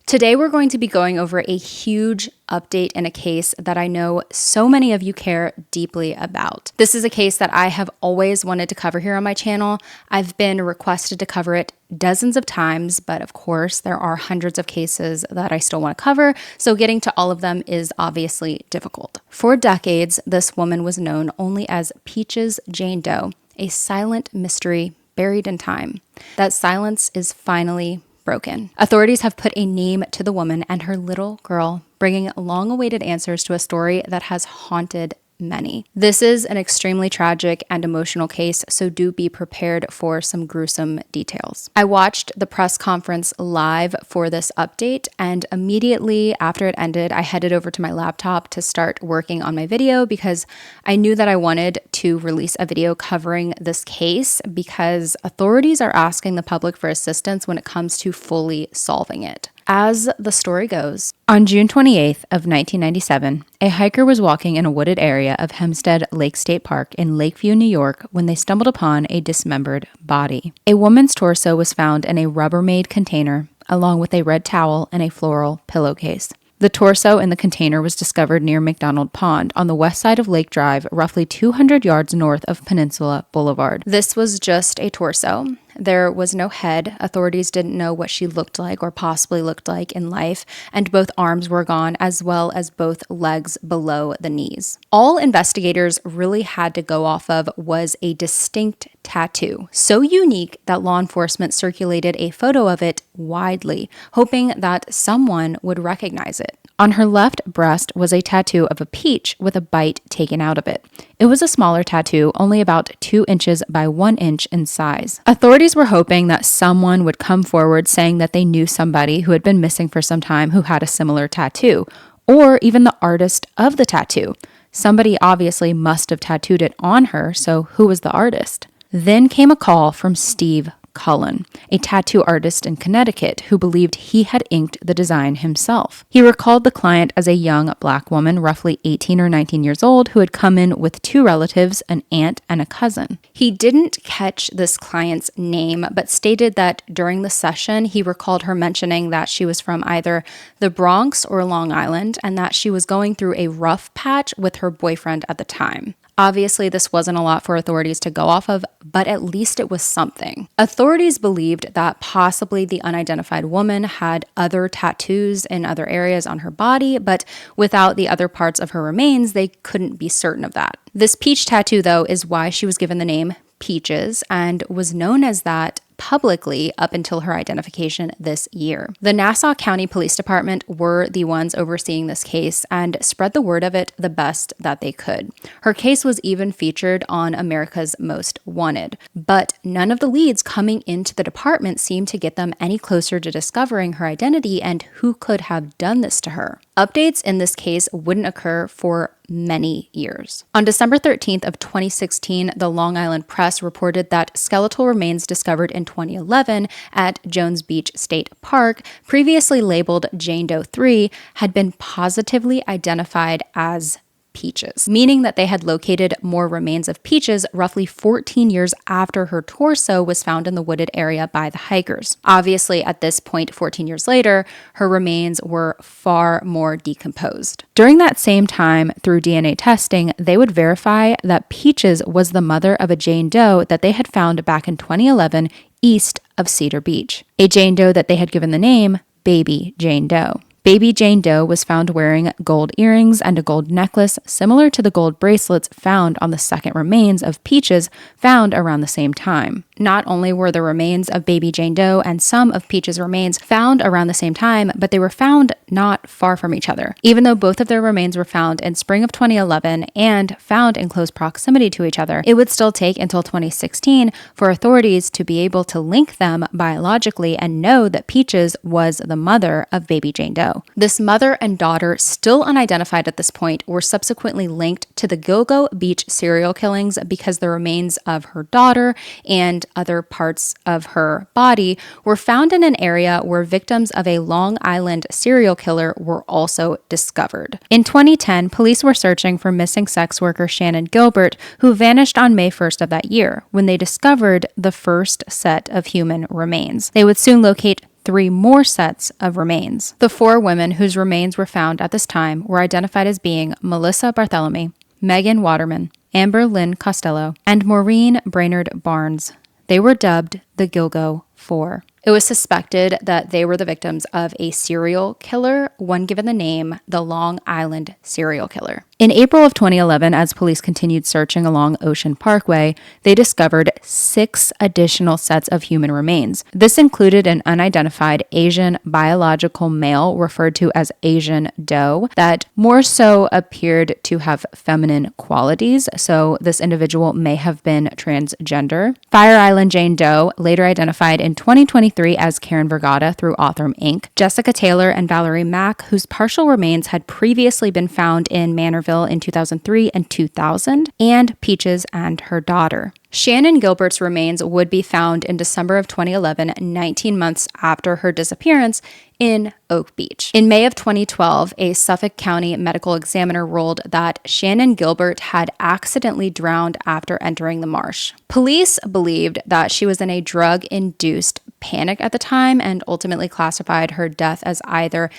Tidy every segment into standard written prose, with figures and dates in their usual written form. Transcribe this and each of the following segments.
Today, we're going to be going over a huge update in a case that I know so many of you care deeply about. This is a case that I have always wanted to cover here on my channel. I've been requested to cover it dozens of times, but of course, there are hundreds of cases that I still want to cover, so getting to all of them is obviously difficult. For decades, this woman was known only as Peaches Jane Doe, a silent mystery buried in time. That silence is finally broken. Authorities have put a name to the woman and her little girl, bringing long-awaited answers to a story that has haunted many. This is an extremely tragic and emotional case, so do be prepared for some gruesome details. I watched the press conference live for this update, and immediately after it ended, I headed over to my laptop to start working on my video because I knew that I wanted to release a video covering this case because authorities are asking the public for assistance when it comes to fully solving it. As the story goes, on June 28th of 1997, a hiker was walking in a wooded area of Hempstead Lake State Park in Lakeview, New York, when they stumbled upon a dismembered body. A woman's torso was found in a Rubbermaid container, along with a red towel and a floral pillowcase. The torso in the container was discovered near McDonald Pond on the west side of Lake Drive, roughly 200 yards north of Peninsula Boulevard. This was just a torso. There was no head. Authorities didn't know what she looked like or possibly looked like in life, and both arms were gone as well as both legs below the knees. All investigators really had to go off of was a distinct tattoo, so unique that law enforcement circulated a photo of it widely, hoping that someone would recognize it. On her left breast was a tattoo of a peach with a bite taken out of it. It was a smaller tattoo, only about 2 inches by 1 inch in size. Authorities were hoping that someone would come forward saying that they knew somebody who had been missing for some time who had a similar tattoo, or even the artist of the tattoo. Somebody obviously must have tattooed it on her, so who was the artist? Then came a call from Steve Cullen, a tattoo artist in Connecticut who believed he had inked the design himself. He recalled the client as a young black woman, roughly 18 or 19 years old, who had come in with 2 relatives, an aunt and a cousin. He didn't catch this client's name, but stated that during the session, he recalled her mentioning that she was from either the Bronx or Long Island and that she was going through a rough patch with her boyfriend at the time. Obviously, this wasn't a lot for authorities to go off of, but at least it was something. Authorities believed that possibly the unidentified woman had other tattoos in other areas on her body, but without the other parts of her remains, they couldn't be certain of that. This peach tattoo, though, is why she was given the name Peaches and was known as that publicly up until her identification this year. The Nassau County Police Department were the ones overseeing this case and spread the word of it the best that they could. Her case was even featured on America's Most Wanted, but none of the leads coming into the department seemed to get them any closer to discovering her identity and who could have done this to her. Updates in this case wouldn't occur for many years. On December 13th of 2016, the Long Island Press reported that skeletal remains discovered in 2011 at Jones Beach State Park, previously labeled Jane Doe 3, had been positively identified as Peaches, meaning that they had located more remains of Peaches roughly 14 years after her torso was found in the wooded area by the hikers. Obviously, at this point, 14 years later, her remains were far more decomposed. During that same time, through DNA testing, they would verify that Peaches was the mother of a Jane Doe that they had found back in 2011 east of Cedar Beach, a Jane Doe that they had given the name Baby Jane Doe. Baby Jane Doe was found wearing gold earrings and a gold necklace similar to the gold bracelets found on the second remains of Peaches found around the same time. Not only were the remains of Baby Jane Doe and some of Peaches' remains found around the same time, but they were found not far from each other. Even though both of their remains were found in spring of 2011 and found in close proximity to each other, it would still take until 2016 for authorities to be able to link them biologically and know that Peaches was the mother of Baby Jane Doe. This mother and daughter, still unidentified at this point, were subsequently linked to the Gilgo Beach serial killings because the remains of her daughter and other parts of her body were found in an area where victims of a Long Island serial killer were also discovered. In 2010, police were searching for missing sex worker Shannon Gilbert, who vanished on May 1st of that year, when they discovered the first set of human remains. They would soon locate 3 more sets of remains. The 4 women whose remains were found at this time were identified as being Melissa Barthelemy, Megan Waterman, Amber Lynn Costello, and Maureen Brainerd Barnes. They were dubbed the Gilgo 4. It was suspected that they were the victims of a serial killer, one given the name the Long Island serial killer. In April of 2011, as police continued searching along Ocean Parkway, they discovered 6 additional sets of human remains. This included an unidentified Asian biological male referred to as Asian Doe that more so appeared to have feminine qualities, so this individual may have been transgender. Fire Island Jane Doe, later identified in 2023 as Karen Vergata through Othram Inc. Jessica Taylor and Valerie Mack, whose partial remains had previously been found in Manorville in 2003 and 2000, and Peaches and her daughter. Shannon Gilbert's remains would be found in December of 2011, 19 months after her disappearance in Oak Beach. In May of 2012, a Suffolk County medical examiner ruled that Shannon Gilbert had accidentally drowned after entering the marsh. Police believed that she was in a drug-induced panic at the time and ultimately classified her death as either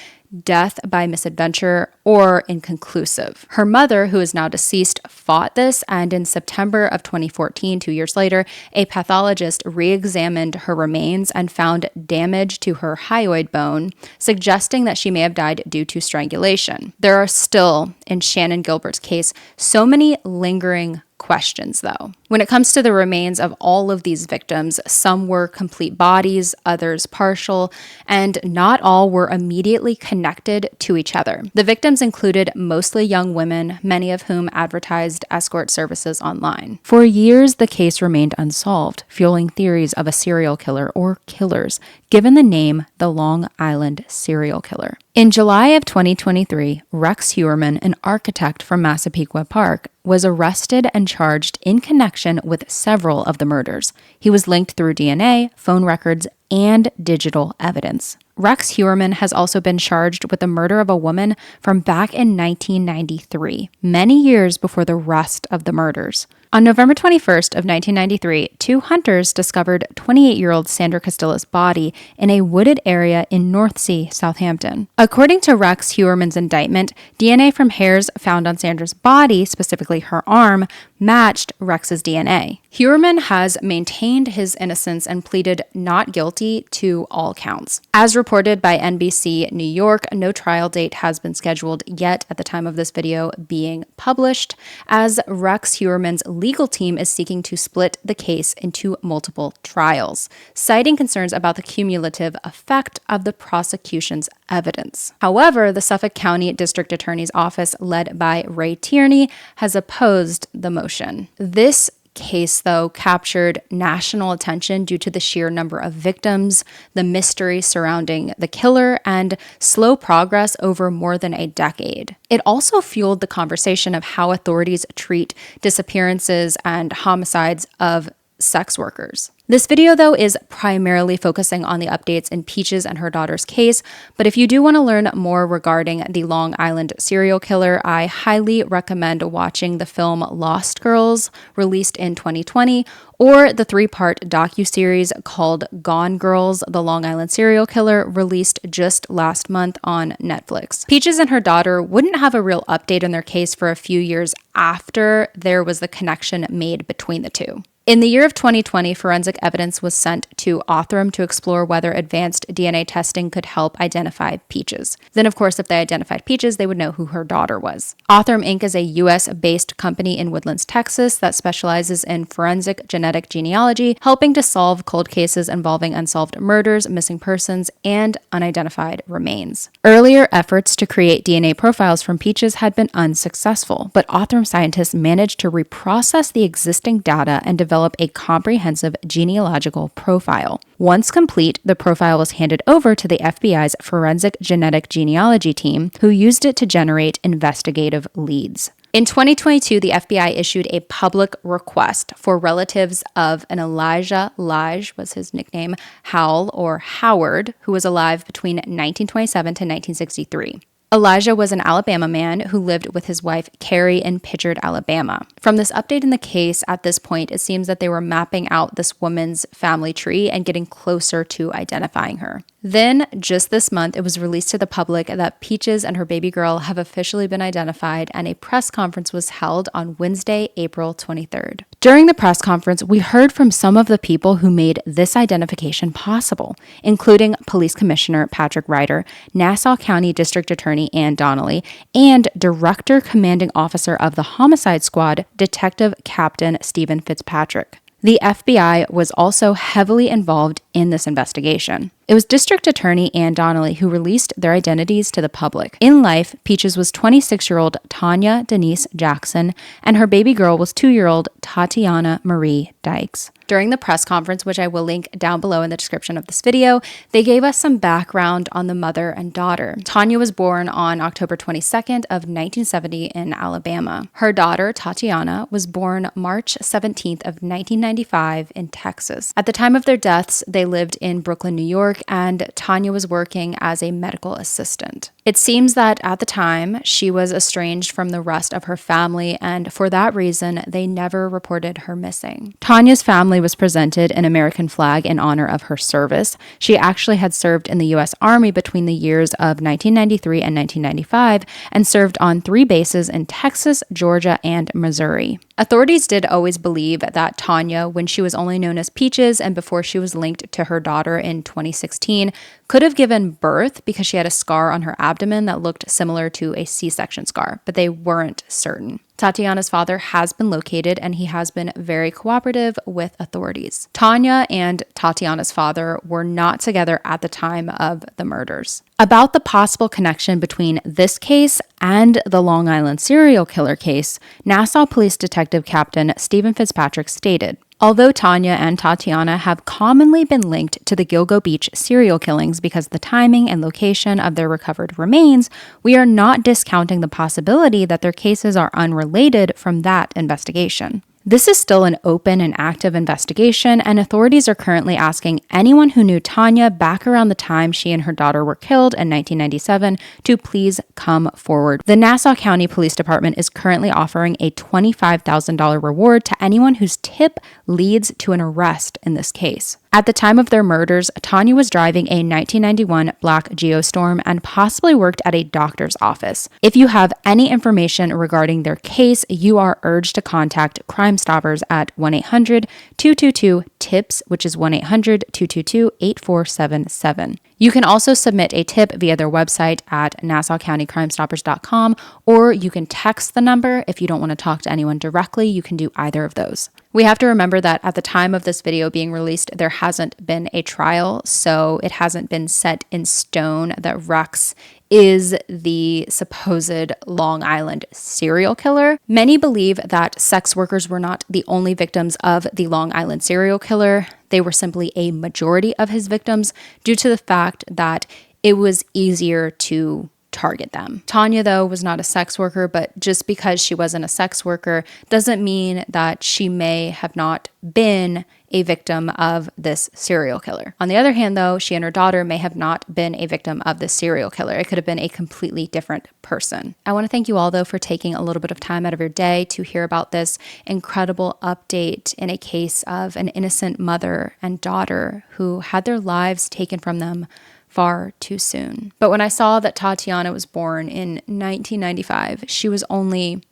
death by misadventure or inconclusive. Her mother, who is now deceased, fought this, and in September of 2014, 2 years later, a pathologist re-examined her remains and found damage to her hyoid bone, suggesting that she may have died due to strangulation. There are still, in Shannon Gilbert's case, so many lingering questions, though. When it comes to the remains of all of these victims, some were complete bodies, others partial, and not all were immediately connected to each other. The victims included mostly young women, many of whom advertised escort services online. For years, the case remained unsolved, fueling theories of a serial killer or killers, given the name the Long Island serial killer. In July of 2023, Rex Heuermann, an architect from Massapequa Park, was arrested and charged in connection with several of the murders. He was linked through DNA, phone records, and digital evidence. Rex Heuermann has also been charged with the murder of a woman from back in 1993, many years before the rest of the murders. On November 21st of 1993, 2 hunters discovered 28-year-old Sandra Castillo's body in a wooded area in Northsea, Southampton. According to Rex Heuermann's indictment, DNA from hairs found on Sandra's body, specifically her arm, matched Rex's DNA. Heuermann has maintained his innocence and pleaded not guilty to all counts. As reported by NBC New York, no trial date has been scheduled yet at the time of this video being published, as Rex Heuermann's legal team is seeking to split the case into multiple trials, citing concerns about the cumulative effect of the prosecution's evidence. However, the Suffolk County District Attorney's Office, led by Ray Tierney, has opposed the motion. This case, though, captured national attention due to the sheer number of victims, the mystery surrounding the killer, and slow progress over more than a decade. It also fueled the conversation of how authorities treat disappearances and homicides of sex workers. This video, though, is primarily focusing on the updates in Peaches and her daughter's case, but if you do want to learn more regarding the Long Island serial killer, I highly recommend watching the film Lost Girls, released in 2020, or the 3-part docuseries called Gone Girls, the Long Island serial killer, released just last month on Netflix. Peaches and her daughter wouldn't have a real update on their case for a few years after there was the connection made between the two. In the year of 2020, forensic evidence was sent to Othram to explore whether advanced DNA testing could help identify Peaches. Then, of course, if they identified Peaches, they would know who her daughter was. Othram Inc. is a U.S.-based company in Woodlands, Texas that specializes in forensic genetic genealogy, helping to solve cold cases involving unsolved murders, missing persons, and unidentified remains. Earlier efforts to create DNA profiles from Peaches had been unsuccessful, but Othram scientists managed to reprocess the existing data and develop a comprehensive genealogical profile. Once complete, the profile was handed over to the FBI's forensic genetic genealogy team, who used it to generate investigative leads. In 2022, the FBI issued a public request for relatives of an Elijah was his nickname, Howell or Howard, who was alive between 1927 to 1963. Elijah was an Alabama man who lived with his wife, Carrie, in Pritchard, Alabama. From this update in the case, at this point, it seems that they were mapping out this woman's family tree and getting closer to identifying her. Then, just this month, it was released to the public that Peaches and her baby girl have officially been identified, and a press conference was held on Wednesday, April 23rd. During the press conference, we heard from some of the people who made this identification possible, including Police Commissioner Patrick Ryder, Nassau County District Attorney Ann Donnelly, and Director Commanding Officer of the Homicide Squad, Detective Captain Stephen Fitzpatrick. The FBI was also heavily involved in this investigation. It was District Attorney Ann Donnelly who released their identities to the public. In life, Peaches was 26-year-old Tanya Denise Jackson, and her baby girl was 2-year-old Tatiana Marie Dykes. During the press conference, which I will link down below in the description of this video, they gave us some background on the mother and daughter. Tanya was born on October 22nd of 1970 in Alabama. Her daughter, Tatiana, was born March 17th of 1995 in Texas. At the time of their deaths, they lived in Brooklyn, New York, and Tanya was working as a medical assistant. It seems that at the time, she was estranged from the rest of her family, and for that reason, they never reported her missing. Tanya's family was presented an American flag in honor of her service. She actually had served in the U.S. Army between the years of 1993 and 1995 and served on 3 bases in Texas, Georgia, and Missouri. Authorities did always believe that Tanya, when she was only known as Peaches and before she was linked to her daughter in 2016, could have given birth because she had a scar on her abdomen that looked similar to a C-section scar, but they weren't certain. Tatiana's father has been located and he has been very cooperative with authorities. Tanya and Tatiana's father were not together at the time of the murders. About the possible connection between this case and the Long Island serial killer case, Nassau Police Detective Captain Stephen Fitzpatrick stated, "Although Tanya and Tatiana have commonly been linked to the Gilgo Beach serial killings because of the timing and location of their recovered remains, we are not discounting the possibility that their cases are unrelated from that investigation." This is still an open and active investigation, and authorities are currently asking anyone who knew Tanya back around the time she and her daughter were killed in 1997 to please come forward. The Nassau County Police Department is currently offering a $25,000 reward to anyone whose tip leads to an arrest in this case. At the time of their murders, Tanya was driving a 1991 black Geostorm and possibly worked at a doctor's office. If you have any information regarding their case, you are urged to contact Crime Stoppers at 1-800-222-TIPS, which is 1-800-222-8477. You can also submit a tip via their website at NassauCountyCrimeStoppers.com, or you can text the number. If you don't want to talk to anyone directly, you can do either of those. We have to remember that at the time of this video being released, there hasn't been a trial, so it hasn't been set in stone that Rex is the supposed Long Island serial killer. Many believe that sex workers were not the only victims of the Long Island serial killer. They were simply a majority of his victims due to the fact that it was easier to target them. Tanya, though, was not a sex worker, but just because she wasn't a sex worker doesn't mean that she may have not been a victim of this serial killer. On the other hand, though, she and her daughter may have not been a victim of this serial killer. It could have been a completely different person. I want to thank you all, though, for taking a little bit of time out of your day to hear about this incredible update in a case of an innocent mother and daughter who had their lives taken from them far too soon. But when I saw that Tatiana was born in 1995, she was only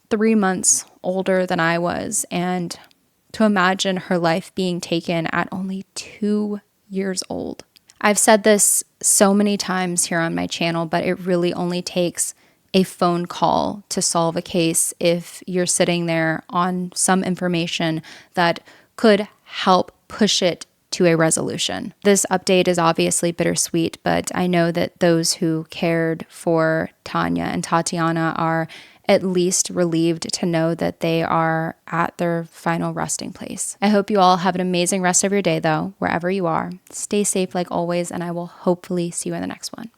3 months older than I was, and to imagine her life being taken at only 2 years old. I've said this so many times here on my channel, but it really only takes a phone call to solve a case if you're sitting there on some information that could help push it to a resolution. This update is obviously bittersweet, but I know that those who cared for Tanya and Tatiana are at least relieved to know that they are at their final resting place. I hope you all have an amazing rest of your day, though, wherever you are. Stay safe like always, and I will hopefully see you in the next one.